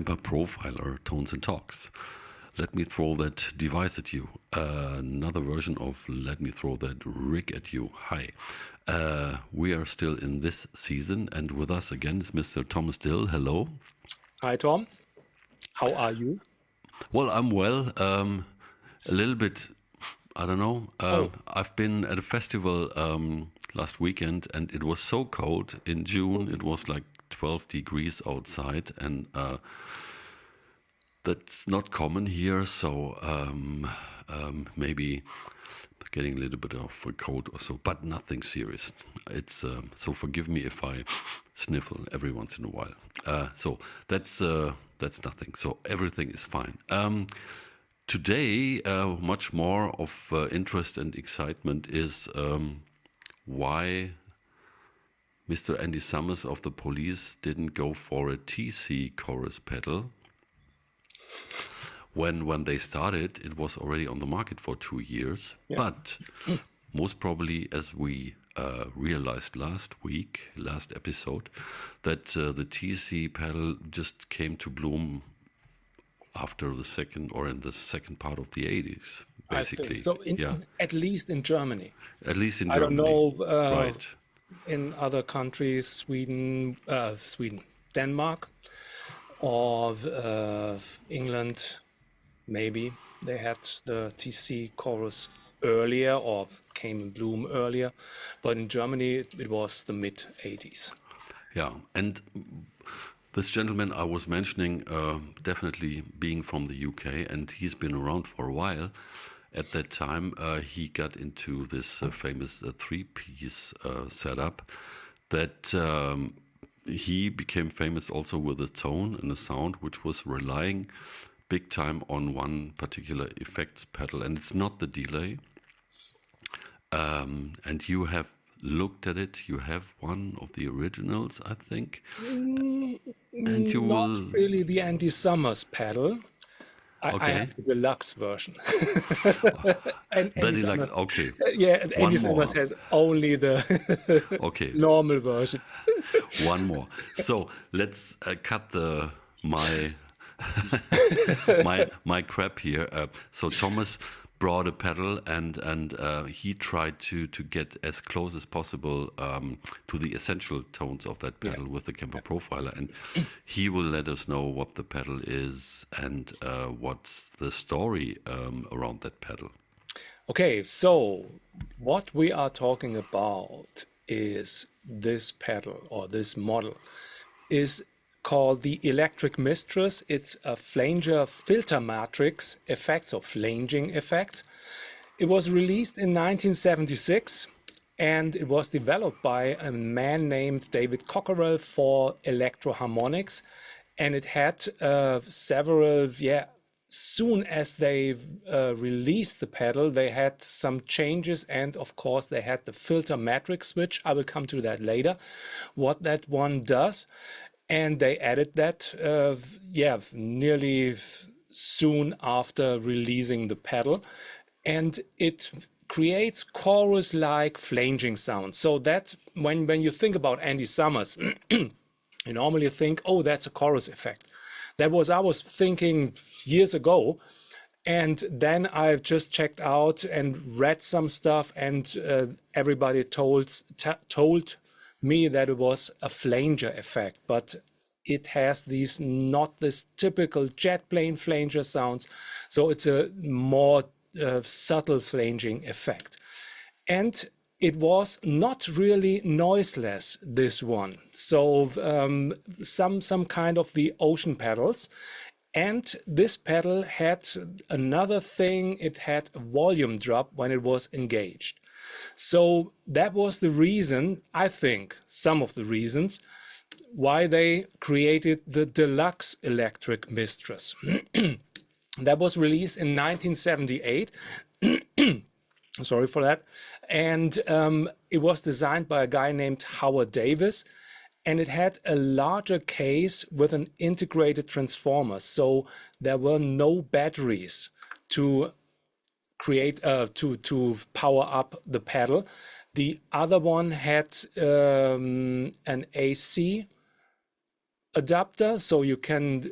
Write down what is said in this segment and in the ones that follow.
Kemper Profiler Tones and Talks. Let me throw that device at you. Another version of Let me throw that rig at you. Hi. We are still in this season, and with us again is Mr. Thomas Dill. Hello. Hi, Tom. How are you? Well, I'm well. A little bit, I don't know. I've been at a festival last weekend, and it was so cold. In June, it was like 12 degrees outside, and that's not common here. So maybe getting a little bit of a cold or so, but nothing serious. It's so forgive me if I sniffle every once in a while. So that's nothing. So everything is fine. Today, much more of interest and excitement is why Mr. Andy Summers of the Police didn't go for a TC chorus pedal. When they started, it was already on the market for 2 years. Yeah. But most probably, as we realized last episode, that the TC pedal just came to bloom after the second part of the 80s, basically. So at least in Germany. At least in Germany. I don't know right. In other countries, Sweden, Denmark, or England, maybe they had the TC chorus earlier or came in bloom earlier. But in Germany, it was the mid-80s. Yeah, and this gentleman I was mentioning, definitely being from the UK, and he's been around for a while. At that time, he got into this famous three-piece setup that he became famous also with a tone and a sound which was relying big time on one particular effects pedal, and it's not the delay. And you have looked at it. You have one of the originals, I think. And you not really the Andy Summers pedal. I have the Deluxe version. And the Deluxe, Summers, okay. Yeah, Andy Summers has only the normal version. One more. So let's cut my my crap here. So Thomas brought a pedal, and he tried to get as close as possible to the essential tones of that pedal with the Kemper Profiler, and he will let us know what the pedal is and what's the story around that pedal. Okay, so what we are talking about is this pedal, or this model is called the Electric Mistress. It's a flanger filter matrix effects, or flanging effects. It was released in 1976, and it was developed by a man named David Cockerell for Electro-Harmonics. And it had several, soon as they released the pedal, they had some changes, and of course they had the filter matrix switch. I will come to that later, what that one does. And they added that, nearly soon after releasing the pedal. And it creates chorus-like flanging sounds. So that when you think about Andy Summers, you normally think, oh, that's a chorus effect. That was I was thinking years ago. And then I've just checked out and read some stuff, and everybody told me that it was a flanger effect, but it has not this typical jet plane flanger sounds. So it's a more subtle flanging effect. And it was not really noiseless, this one. So some kind of the ocean pedals. And this pedal had another thing, it had a volume drop when it was engaged. So that was the reason, I think, some of the reasons, why they created the Deluxe Electric Mistress. That was released in 1978. Sorry for that. And it was designed by a guy named Howard Davis. And it had a larger case with an integrated transformer. So there were no batteries to create to power up the pedal. The other one had an AC adapter, so you can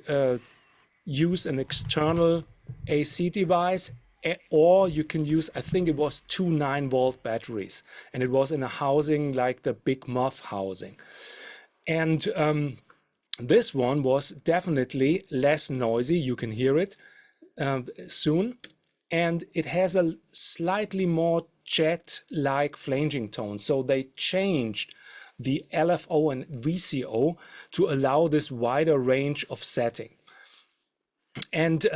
use an external AC device, or you can use, I think it was 2 9-volt batteries, and it was in a housing like the Big Muff housing. And this one was definitely less noisy. You can hear it soon. And it has a slightly more jet-like flanging tone. So they changed the LFO and VCO to allow this wider range of setting. And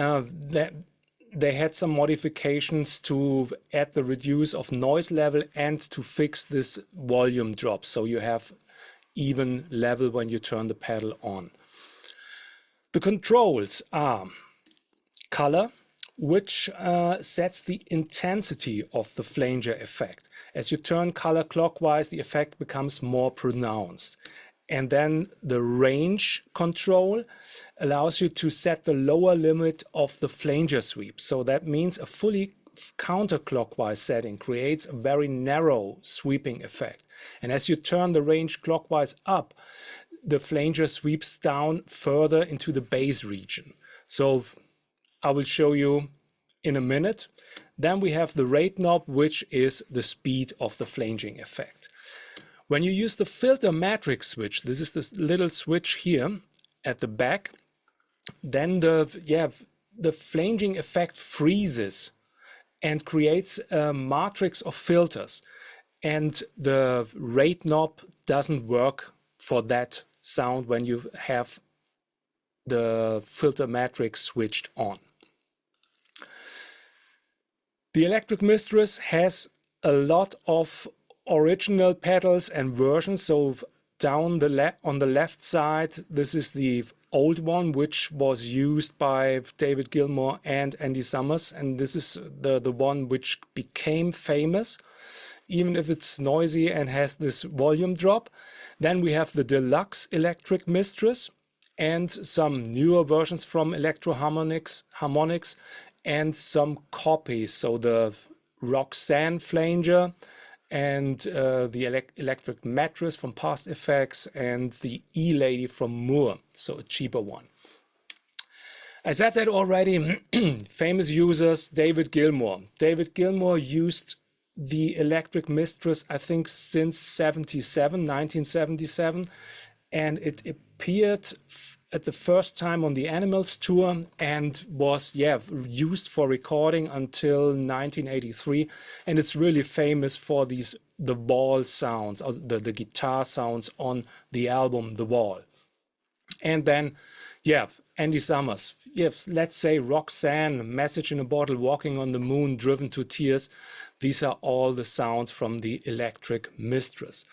they had some modifications to add the reduce of noise level and to fix this volume drop. So you have even level when you turn the pedal on. The controls are color, which sets the intensity of the flanger effect. As you turn color clockwise, the effect becomes more pronounced. And then the range control allows you to set the lower limit of the flanger sweep. So that means a fully counterclockwise setting creates a very narrow sweeping effect. And as you turn the range clockwise up, the flanger sweeps down further into the bass region. So I will show you in a minute. Then we have the rate knob, which is the speed of the flanging effect. When you use the filter matrix switch, this is this little switch here at the back, then the flanging effect freezes and creates a matrix of filters. And the rate knob doesn't work for that sound when you have the filter matrix switched on. The Electric Mistress has a lot of original pedals and versions. So down on the left side, this is the old one, which was used by David Gilmour and Andy Summers. And this is the one which became famous, even if it's noisy and has this volume drop. Then we have the Deluxe Electric Mistress and some newer versions from Electro Harmonics, and some copies. So the Roxanne flanger and the electric mattress from Past Effects and the E-Lady from Moore, so a cheaper one. I said that already. Famous users, David Gilmour. David Gilmour used the Electric Mistress, I think, since 1977, and it appeared at the first time on the Animals tour and was used for recording until 1983, and it's really famous for the Wall sounds, or the guitar sounds on the album The Wall. And then Andy Summers, let's say Roxanne, Message in a Bottle, Walking on the Moon, Driven to Tears. These are all the sounds from the Electric Mistress.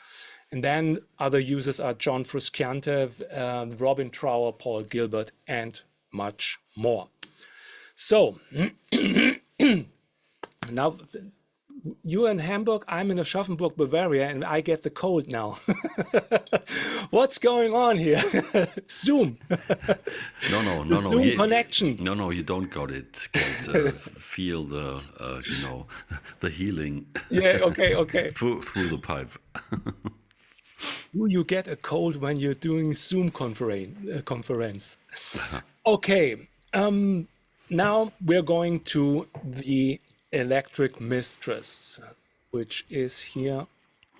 And then other users are John Frusciante, Robin Trower, Paul Gilbert, and much more. So now you're in Hamburg, I'm in Aschaffenburg, Bavaria, and I get the cold now. What's going on here? Zoom. No. Zoom connection. No, you don't got it. Feel the, the healing. Yeah, okay. through the pipe. Do you get a cold when you're doing Zoom conference? Okay, now we're going to the Electric Mistress, which is here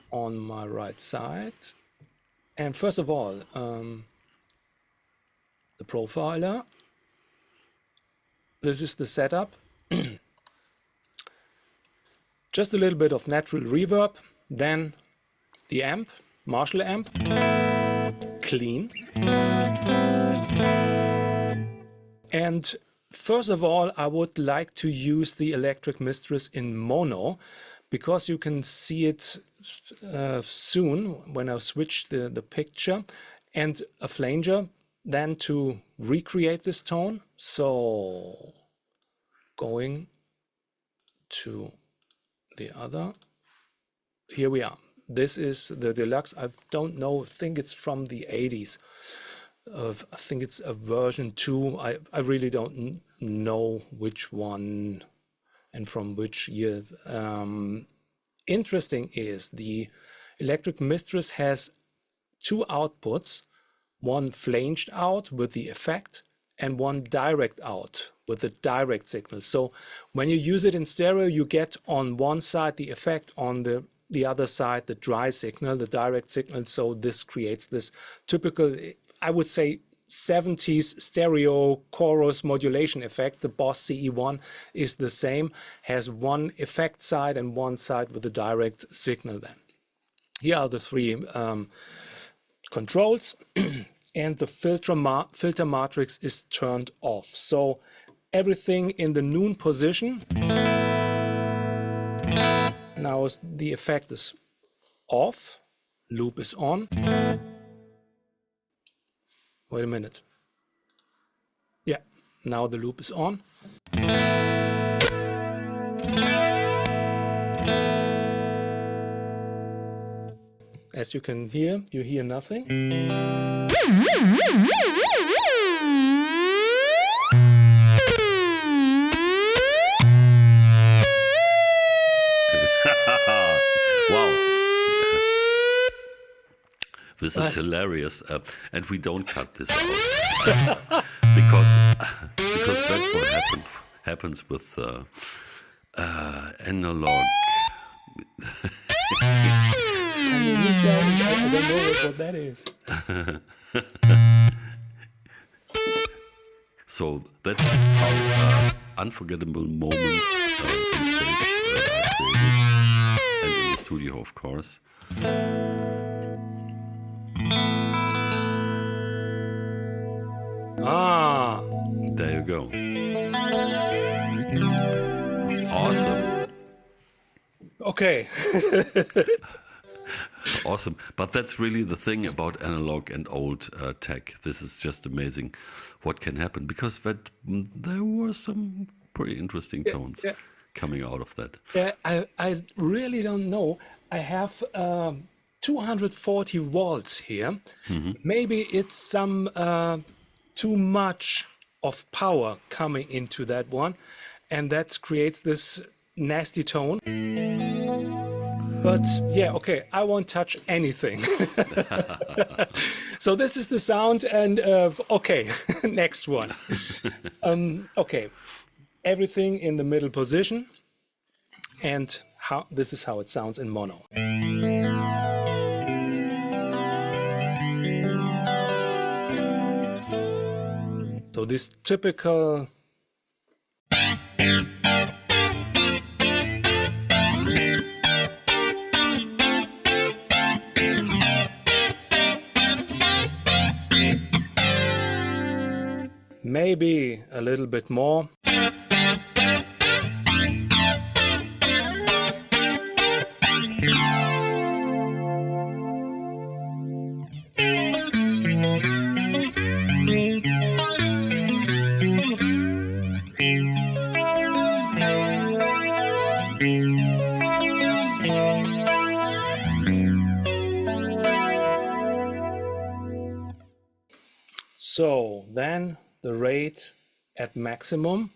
on my right side. And first of all, the profiler. This is the setup. Just a little bit of natural reverb, then the amp. Marshall amp, clean. And first of all, I would like to use the Electric Mistress in mono, because you can see it soon when I switch the picture, and a flanger then to recreate this tone. So going to the other, here we are. This is the Deluxe. I don't know, I think it's from the 80s. I think it's a version 2. I really don't know which one and from which year. Interesting is the Electric Mistress has 2 outputs. one flanged out with the effect and one direct out with the direct signal. So when you use it in stereo, you get on one side the effect, on the other side the dry signal, the direct signal. So this creates this typical, I would say, 70s stereo chorus modulation effect. The Boss CE1 is the same, has one effect side and one side with the direct signal then. Here are the three controls. And the filter matrix is turned off. So everything in the noon position. Now the effect is off, loop is on. Wait a minute. Yeah, now the loop is on. As you can hear, you hear nothing. Wow. This is hilarious, and we don't cut this out because that's what happens with analog. I don't know what that is. So that's how unforgettable moments on stage are created, and in the studio, of course. Ah, there you go. Awesome. Okay. Awesome. But that's really the thing about analog and old tech. This is just amazing what can happen, because there were some pretty interesting tones coming out of that. Yeah, I really don't know. I have 240 volts here. Mm-hmm. Maybe it's some too much of power coming into that one, and that creates this nasty tone. But yeah, okay, I won't touch anything. So this is the sound, and okay, next one. Okay, everything in the middle position, and this is how it sounds in mono. So this typical maybe a little bit more. So then the rate at maximum.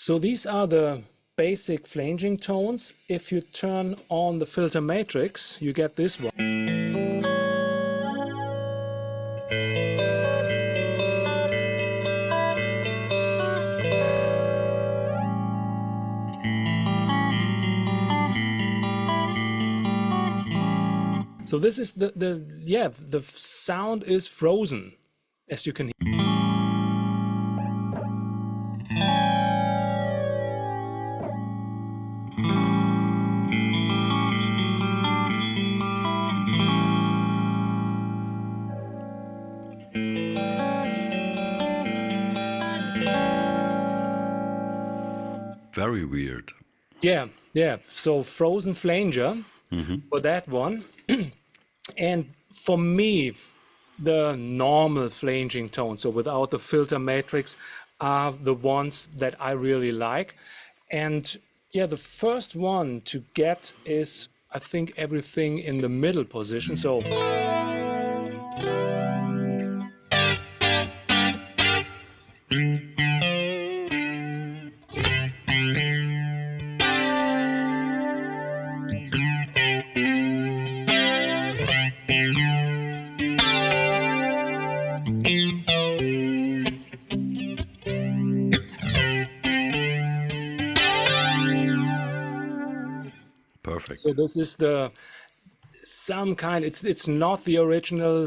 So these are the basic flanging tones. If you turn on the filter matrix, you get this one. So this is the sound is frozen, as you can hear. Very weird. Yeah, yeah. So frozen flanger for that one. And for me, the normal flanging tones, so without the filter matrix, are the ones that I really like. And yeah, the first one to get is, I think, everything in the middle position. So Perfect. so this is the some kind. It's not the original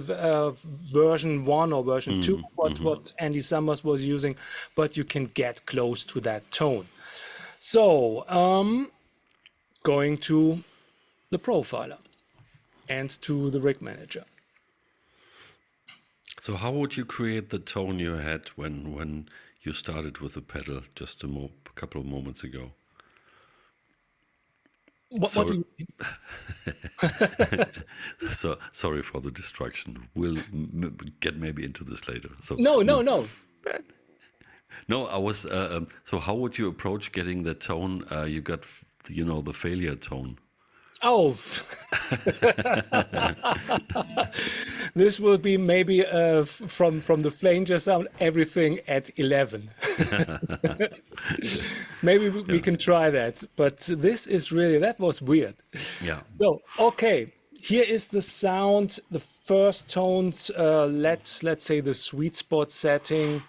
version 1 or version 2 what Andy Summers was using, but you can get close to that tone. So going to the profiler and to the rig manager. So how would you create the tone you had when you started with the pedal just a couple of moments ago? What do you mean? So sorry for the distraction. We'll get maybe into this later. So No. No, I was. So how would you approach getting the tone? You got, the failure tone. Oh, this will be maybe from the flanger sound, everything at 11. Maybe we can try that, but this is really, that was weird. Yeah. So, okay, here is the sound, the first tones, let's say the sweet spot setting,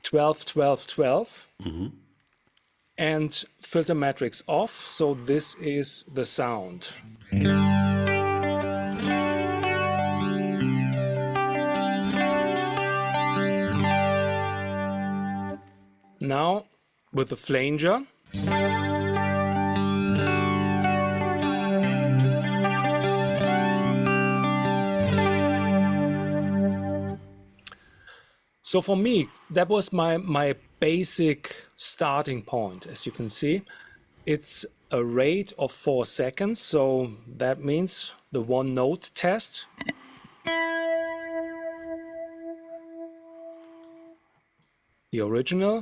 12, 12, 12. And filter matrix off, so this is the sound. Now with the flanger. So for me, that was my basic starting point. As you can see, it's a rate of 4 seconds. So that means the one note test. The original.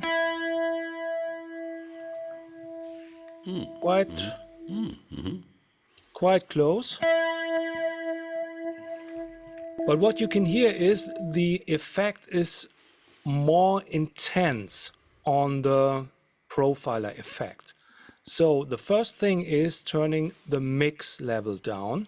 Quite close. But what you can hear is the effect is more intense on the profiler effect. So the first thing is turning the mix level down.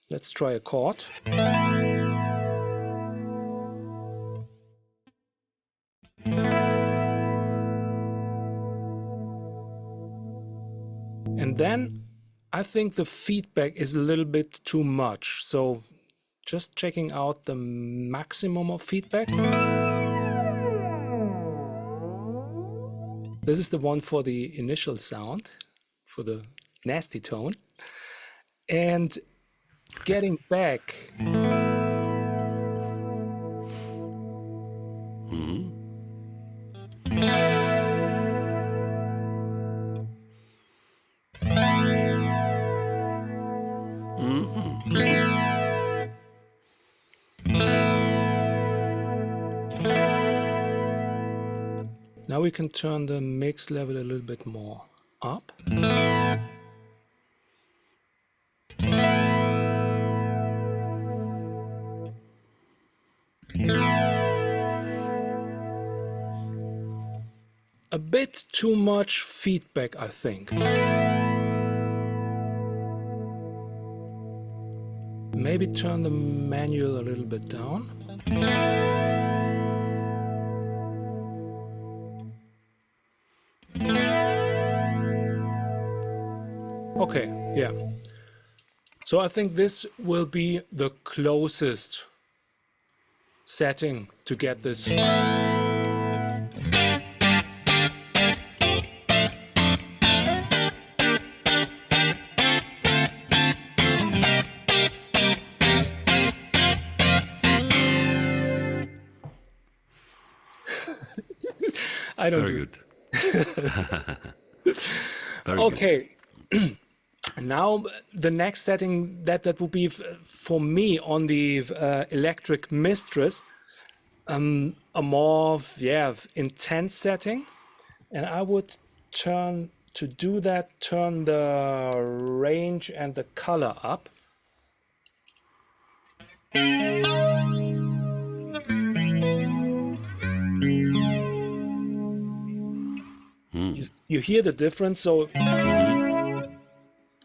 Let's try a chord. And then I think the feedback is a little bit too much. So just checking out the maximum of feedback. This is the one for the initial sound, for the nasty tone. And getting back. Now we can turn the mix level a little bit more up. a bit too much feedback, I think. Maybe turn the manual a little bit down. Okay, yeah. So I think this will be the closest setting to get this. I don't Very do good. Very good. Okay. Now the next setting that would be for me on the electric Mistress, a more intense setting, and I would turn the range and the color up. You hear the difference. So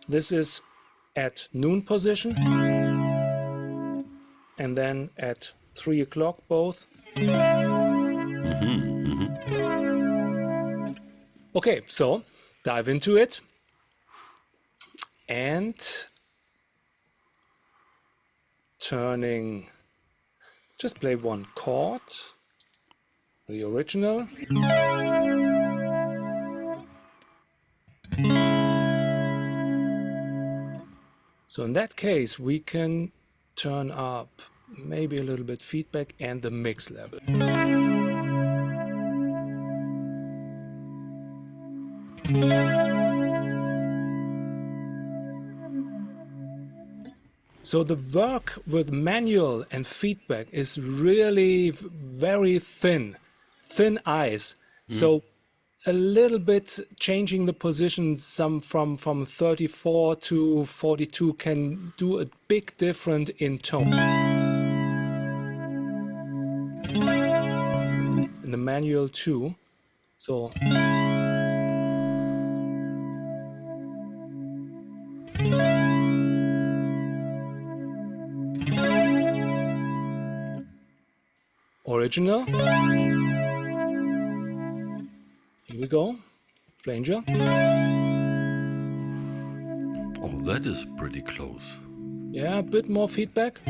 this is at noon position, and then at 3 o'clock both. Okay, so dive into it and turning, just play one chord, the original. So in that case, we can turn up maybe a little bit feedback and the mix level. So the work with manual and feedback is really very thin ice. So a little bit changing the position, some from 34 to 42 can do a big difference in tone. In the manual too. So original. Here we go. Flanger. Oh, that is pretty close. Yeah, a bit more feedback.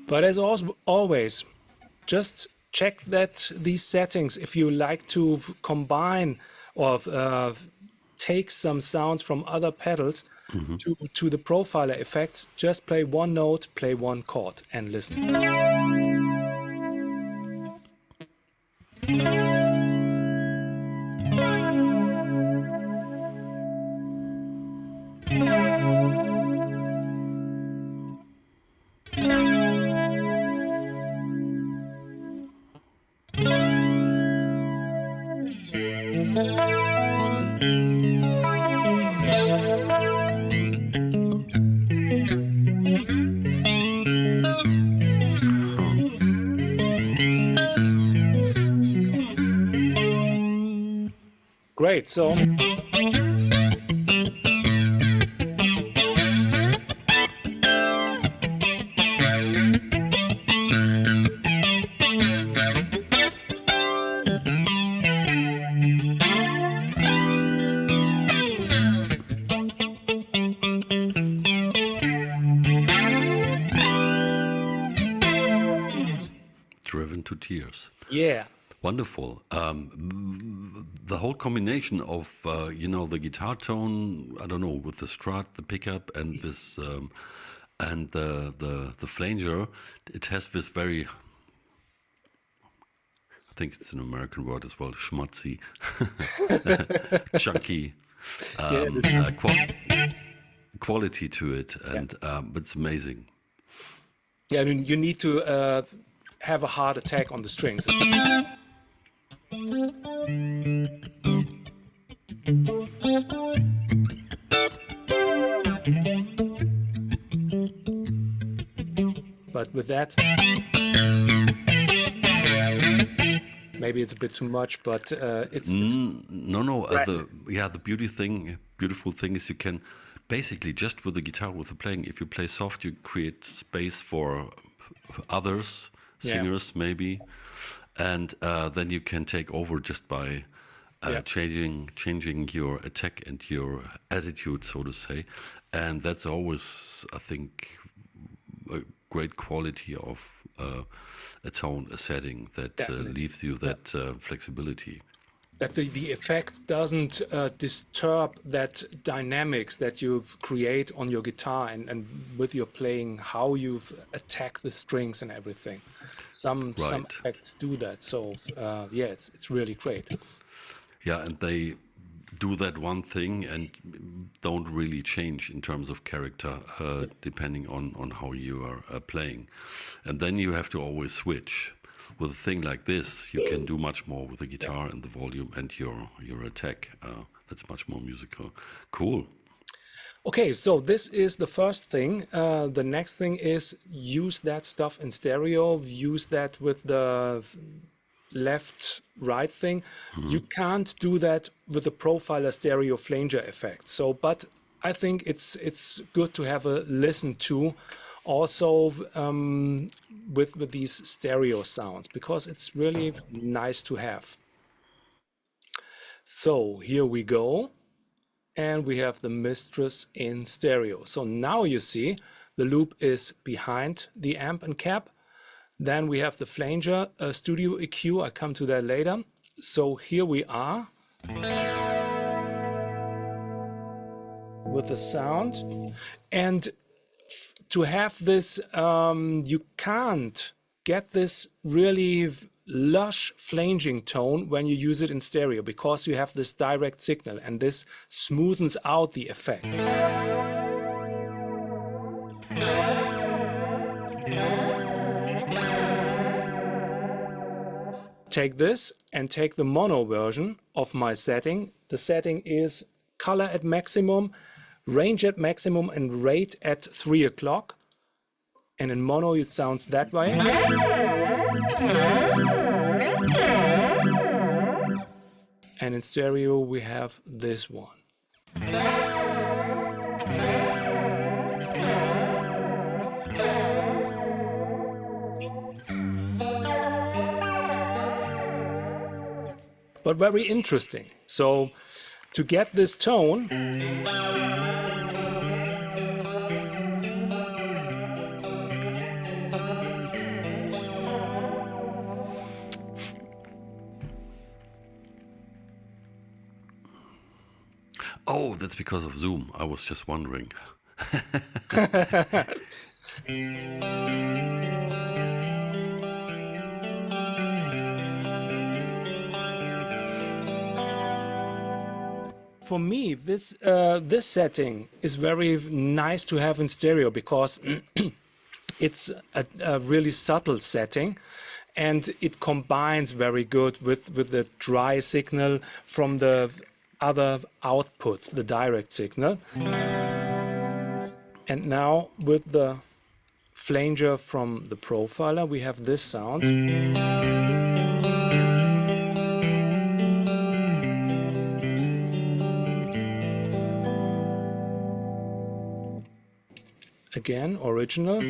But as always, just check that these settings, if you like to combine or take some sounds from other pedals to the profiler effects, just play one note, play one chord, and listen. Great, so Driven to tears. yeah. Wonderful. The whole combination of the guitar tone, I don't know, with the Strat, the pickup, and this and the flanger, it has this very, I think it's an American word as well, schmutzy, chunky quality to it, and it's amazing. Yeah, I mean, you need to have a heart attack on the strings. with that. Maybe it's a bit too much, but it's No. impressive. The beautiful thing is you can basically just with the guitar, with the playing. If you play soft, you create space for others, Yeah. singers maybe, and then you can take over just by Yeah. changing your attack and your attitude, so to say, and that's always, I think, a great quality of a tone, a setting that Definitely. leaves you that flexibility. That the effect doesn't disturb that dynamics that you create on your guitar and with your playing, how you attack the strings and everything. Some Right. effects do that. So yeah, it's really great. Yeah, and they do that one thing and don't really change in terms of character depending on how you are playing. And then you have to always switch. With a thing like this, you can do much more with the guitar and the volume and your attack. That's much more musical. Cool. Okay, so this is the first thing. The next thing is use that stuff in stereo, use that with the left right thing. You can't do that with the profiler stereo flanger effect. So, but I think it's good to have a listen to also with these stereo sounds, because it's really nice to have. So here we go. And we have the Mistress in stereo. So now you see the loop is behind the amp and cap. Then we have the flanger, studio EQ. I come to that later. So here we are with the sound. And to have this, you can't get this really lush flanging tone when you use it in stereo, because you have this direct signal and this smoothens out the effect. Take this and take the mono version of my setting. The setting is color at maximum, range at maximum, and rate at 3 o'clock. And in mono it sounds that way. And in stereo we have this one. But very interesting. So to get this tone, Oh, that's because of Zoom. I was just wondering. for me, this setting is very nice to have in stereo, because it's a really subtle setting, and it combines very good with the dry signal from the other outputs, the direct signal. And now with the flanger from the profiler, we have this sound. Again, original.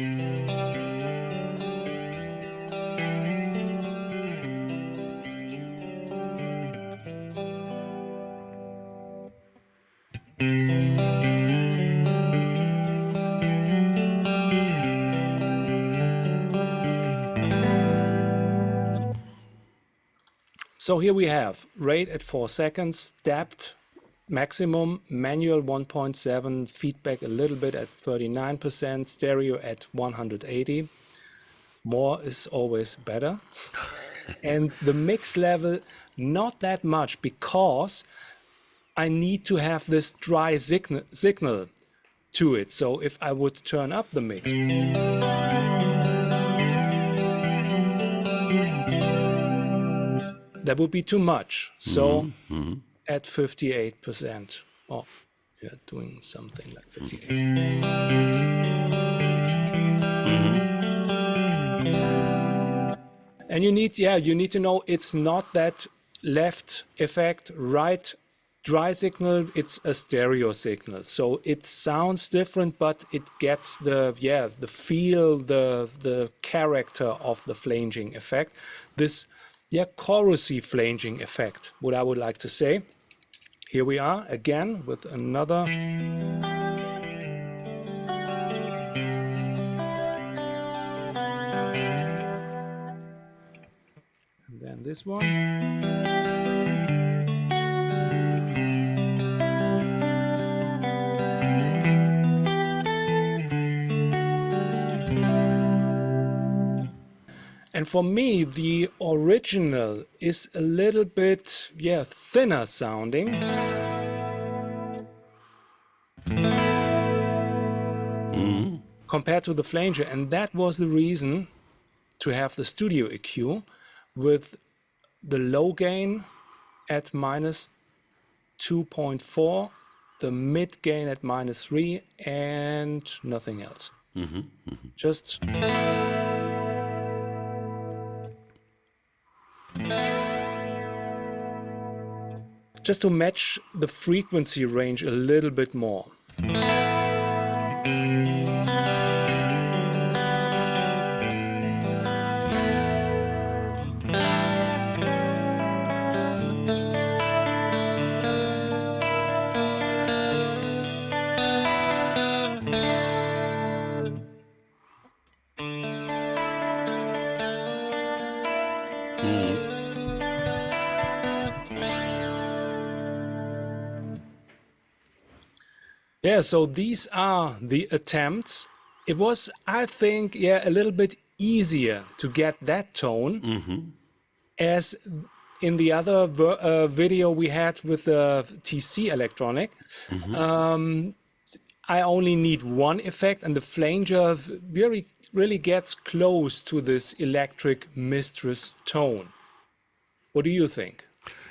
So here we have rate at 4 seconds, depth maximum, manual 1.7, feedback a little bit at 39%, stereo at 180. More is always better. And the mix level, not that much, because I need to have this dry signal to it. So if I would turn up the mix, that would be too much. So at 58%. Oh, we are doing something like 58. And you need to know it's not that left effect, right dry signal, it's a stereo signal. So it sounds different, but it gets the feel, the character of the flanging effect. This chorusy flanging effect, what I would like to say. Here we are again with another. And then this one. And for me, the original is a little bit, thinner sounding. Compared to the flanger. And that was the reason to have the studio EQ with the low gain at minus 2.4, the mid gain at minus 3, and nothing else. Just to match the frequency range a little bit more. Yeah, so these are the attempts. It was, I think, a little bit easier to get that tone as in the other video we had with the TC electronic. I only need one effect, and the flanger really gets close to this electric Mistress tone. What do you think?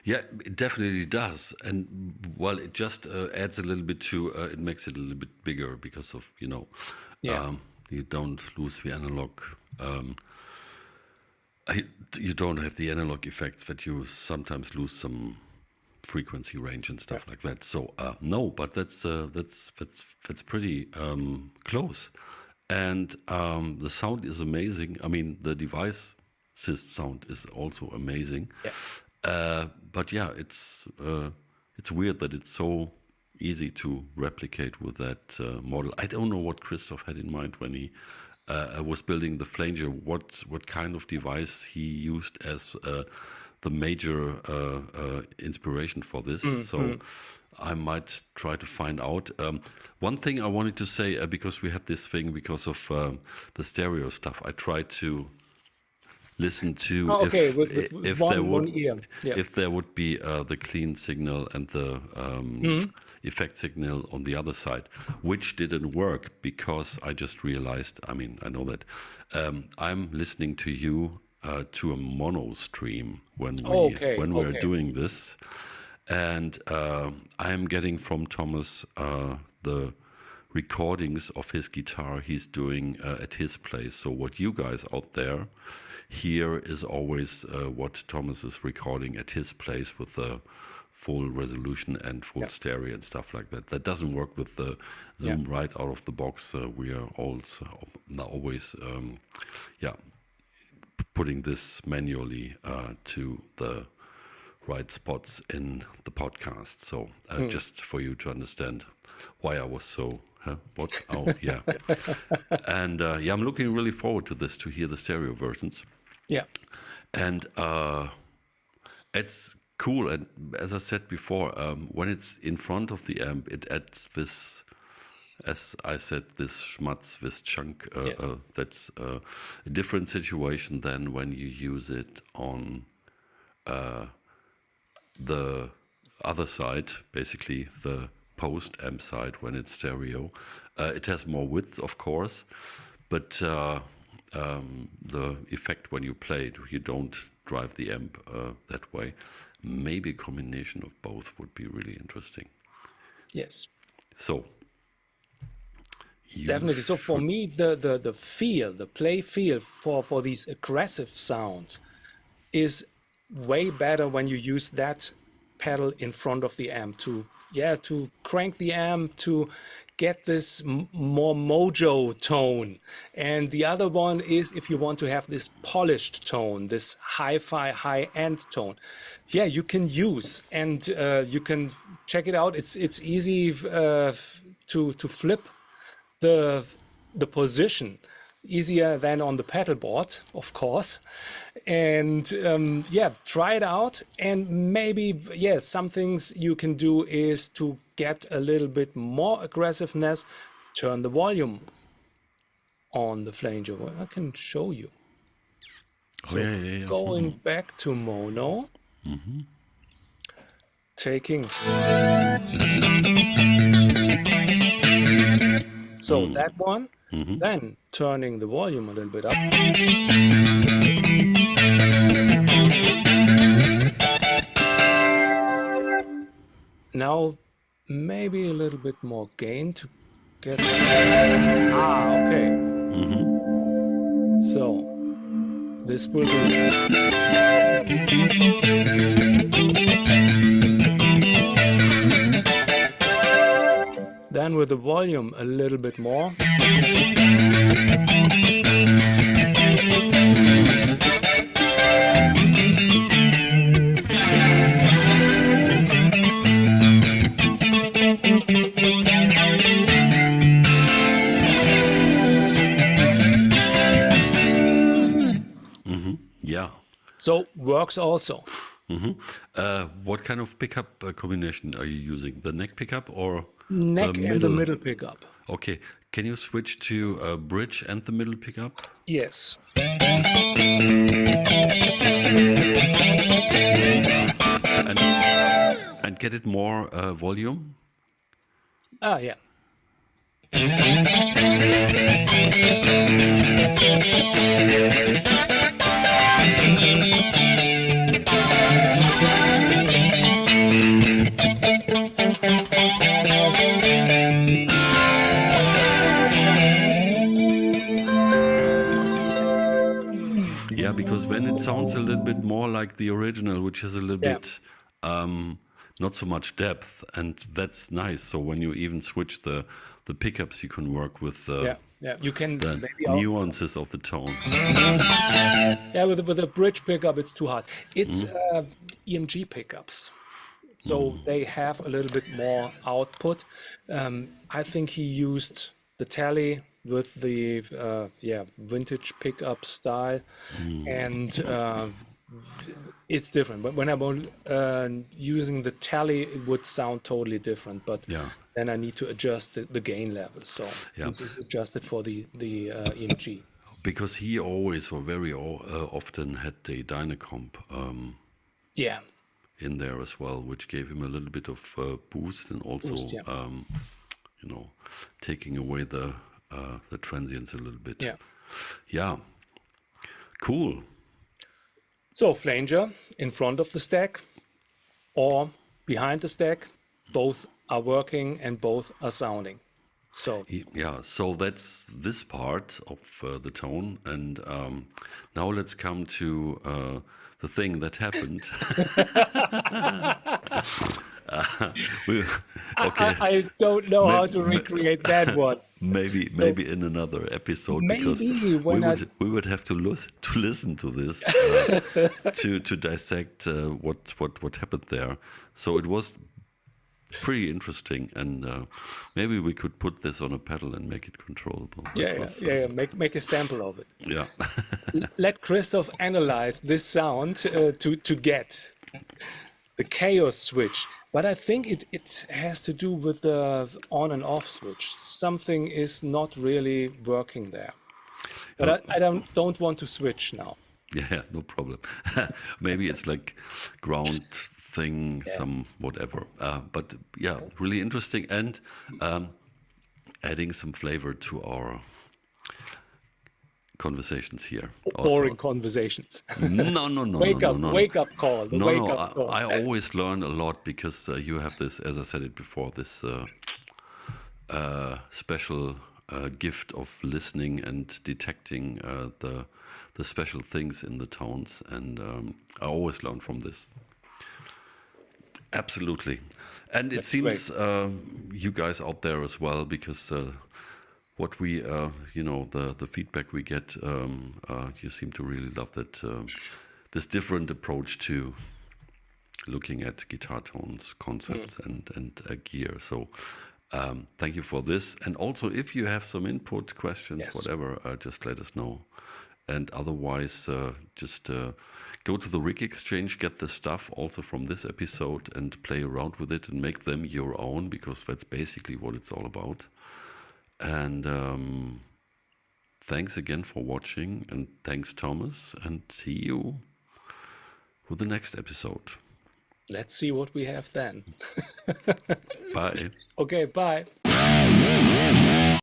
Yeah, it definitely does. And well, it just adds a little bit to, it makes it a little bit bigger because of, you don't lose the analog. You don't have the analog effects that you sometimes lose some frequency range and stuff like that. So no, but that's pretty close. And the sound is amazing. I mean, the device sound is also amazing. But yeah, it's weird that it's so easy to replicate with that model. I don't know what Christoph had in mind when he was building the flanger. What kind of device he used as the major inspiration for this. So I might try to find out. One thing I wanted to say, because we had this thing because of the stereo stuff, I tried to listen to if there would be the clean signal and the effect signal on the other side, which didn't work because I just realized, I mean, I know that I'm listening to you to a mono stream when we're doing this, and I'm getting from Thomas the recordings of his guitar he's doing at his place. So what you guys out there hear is always what Thomas is recording at his place with the full resolution and full stereo and stuff like that. That doesn't work with the Zoom right out of the box. We are also now always putting this manually to the right spots in the podcast. So just for you to understand why I was so what? Oh, yeah. And I'm looking really forward to this, to hear the stereo versions. Yeah. And it's cool. And as I said before, when it's in front of the amp, it adds this, as I said, this schmatz, this chunk. That's a different situation than when you use it on the other side, basically the post amp side when it's stereo. It has more width, of course, but the effect when you play it, you don't drive the amp that way. Maybe a combination of both would be really interesting. Yes. So definitely. So for me, the feel, the play feel for these aggressive sounds is way better when you use that pedal in front of the amp to crank the amp to get this more mojo tone. And the other one is if you want to have this polished tone, this hi-fi high-end tone, you can use, and you can check it out. It's easy to flip the position, easier than on the pedal board, of course. And try it out. And maybe some things you can do is to get a little bit more aggressiveness, turn the volume on the flanger. Well, I can show you. So going back to mono, taking so that one, then turning the volume a little bit up. Now, maybe a little bit more gain to get. Okay. So this will be. Then with the volume a little bit more. Yeah. So works also. What kind of pickup combination are you using? The neck pickup or neck and the middle pickup? Okay. Can you switch to bridge and the middle pickup? Yes. And get it more volume? Yeah. Yeah, because when it sounds a little bit more like the original, which is a little bit not so much depth, and that's nice. So when you even switch the pickups, you can work with you can the maybe nuances of the tone. Yeah, with a bridge pickup, it's too hard. It's EMG pickups, so they have a little bit more output. I think he used the Tele with the vintage pickup style, and it's different. But when I'm using the Tele, it would sound totally different. But then I need to adjust the gain level. So this is adjusted for the EMG. Because he always or very often had the Dynacomp in there as well, which gave him a little bit of boost and also taking away the transients a little bit. Yeah. Cool. So flanger in front of the stack or behind the stack, both are working and both are sounding. So so that's this part of the tone, and now let's come to the thing that happened. I don't know how to recreate that one. Maybe in another episode, because we would have to listen to this to dissect what happened there. So it was pretty interesting, and maybe we could put this on a pedal and make it controllable. Make a sample of it. Yeah. Let Christoph analyze this sound to get the chaos switch. But I think it has to do with the on and off switch. Something is not really working there. But I don't want to switch now. Yeah, no problem. Maybe it's like ground thing, some whatever. But yeah, really interesting, and adding some flavor to our conversations here. Boring conversations. No. Wake up call. I always learn a lot because you have this, as I said it before, this special gift of listening and detecting the special things in the tones, and I always learn from this. Absolutely. And it That's seems great. you guys out there as well, because what we, the feedback we get, you seem to really love that this different approach to looking at guitar tones, concepts, and gear. So thank you for this. And also, if you have some input, questions, Yes. whatever, just let us know. And otherwise, just go to the Rig Exchange, get the stuff also from this episode, and play around with it and make them your own, because that's basically what it's all about. And thanks again for watching, and thanks, Thomas, and see you with the next episode. Let's see what we have then. Bye. Okay, bye.